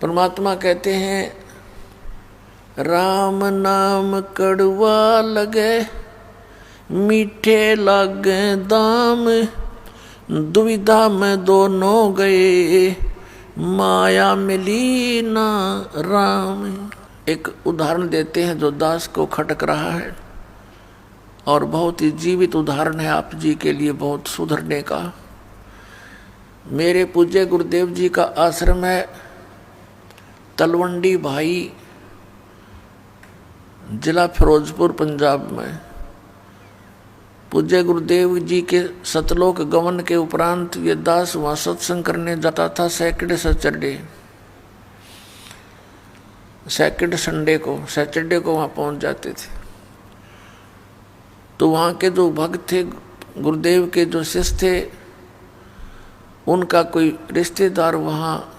परमात्मा कहते हैं राम नाम कड़वा लगे मीठे लागे दाम, दुविधा में दोनों गए माया मिली ना राम। एक उदाहरण देते हैं जो दास को खटक रहा है और बहुत ही जीवित उदाहरण है आप जी के लिए बहुत सुधरने का। मेरे पूज्य गुरुदेव जी का आश्रम है तलवंडी भाई, जिला फिरोजपुर, पंजाब में। पूज्य गुरुदेव जी के सतलोक गमन के उपरांत ये दास वहाँ सत्संग करने जाता था सैटरडे संडे को वहाँ पहुँच जाते थे। तो वहाँ के जो भक्त थे, गुरुदेव के जो शिष्य थे, उनका कोई रिश्तेदार वहाँ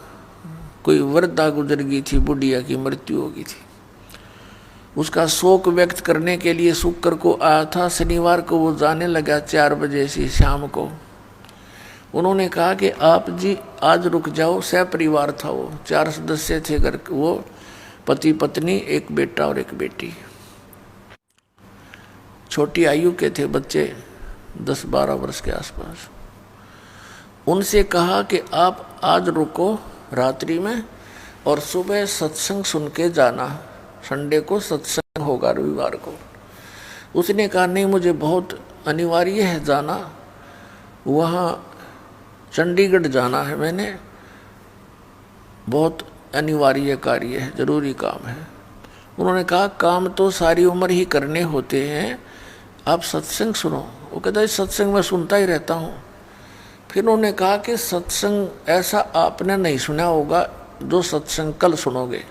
कोई वृद्धा गुजर गई थी, बुढ़िया की मृत्यु हो गई थी। उसका शोक व्यक्त करने के लिए शुक्र को आया था, शनिवार को वो जाने लगा 4 बजे से शाम को। उन्होंने कहा कि आप जी आज रुक जाओ। सहपरिवार था वो, 4 सदस्य थे घर, वो पति पत्नी, एक बेटा और एक बेटी। छोटी आयु के थे बच्चे, 10-12 वर्ष के आसपास। उनसे कहा कि आप आज रुको रात्रि में और सुबह सत्संग सुन के जाना, संडे को सत्संग होगा, रविवार को। उसने कहा नहीं, मुझे बहुत अनिवार्य है जाना, वहाँ चंडीगढ़ जाना है, मैंने बहुत अनिवार्य कार्य है, जरूरी काम है। उन्होंने कहा काम तो सारी उम्र ही करने होते हैं, आप सत्संग सुनो। वो कहता है सत्संग मैं सुनता ही रहता हूँ। फिर उन्होंने कहा कि सत्संग ऐसा आपने नहीं सुना होगा जो सत्संग कल सुनोगे।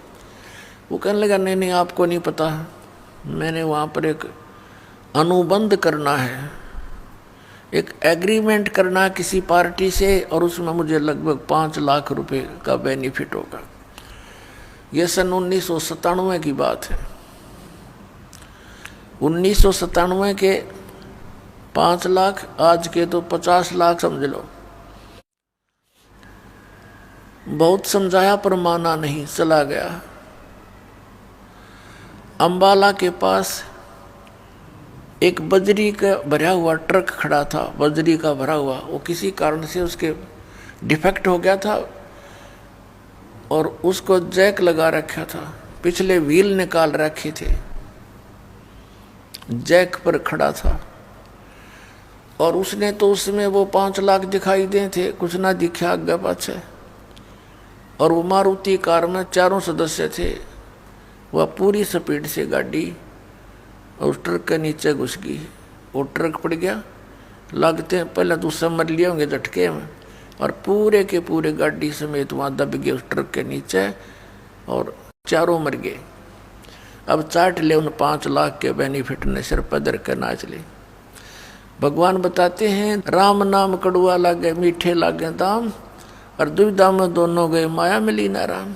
वो कहने लगा नहीं आपको नहीं पता, मैंने वहाँ पर एक अनुबंध करना है, एक एग्रीमेंट करना किसी पार्टी से, और उसमें मुझे लगभग 5 लाख रुपए का बेनिफिट होगा। यह सन 1997 की बात है। 1997 के 5 लाख, आज के तो 50 लाख समझ लो। बहुत समझाया पर माना नहीं, चला गया। अंबाला के पास एक बजरी का भरा हुआ ट्रक खड़ा था, बजरी का भरा हुआ। वो किसी कारण से उसके डिफेक्ट हो गया था और उसको जैक लगा रखा था, पिछले व्हील निकाल रखे थे, जैक पर खड़ा था। और उसने तो उसमें वो 5 लाख दिखाई दे थे, कुछ ना दिखा आगे पाछे। और वो मारुति कार में 4 सदस्य थे। वह पूरी स्पीड से गाड़ी और ट्रक के नीचे घुस गई। वो ट्रक पड़ गया, लगते पहले तो समझ लिए होंगे झटके में, और पूरे के पूरे गाड़ी समेत वहाँ दब गए उस ट्रक के नीचे और 4 मर गए। अब चाट ले उन 5 लाख के बेनिफिट ने, सिर पर धर कर नाच ले। भगवान बताते हैं राम नाम कड़वा लागे मीठे लागे दाम, और दुविधा में दोनों गए माया मिली ना राम।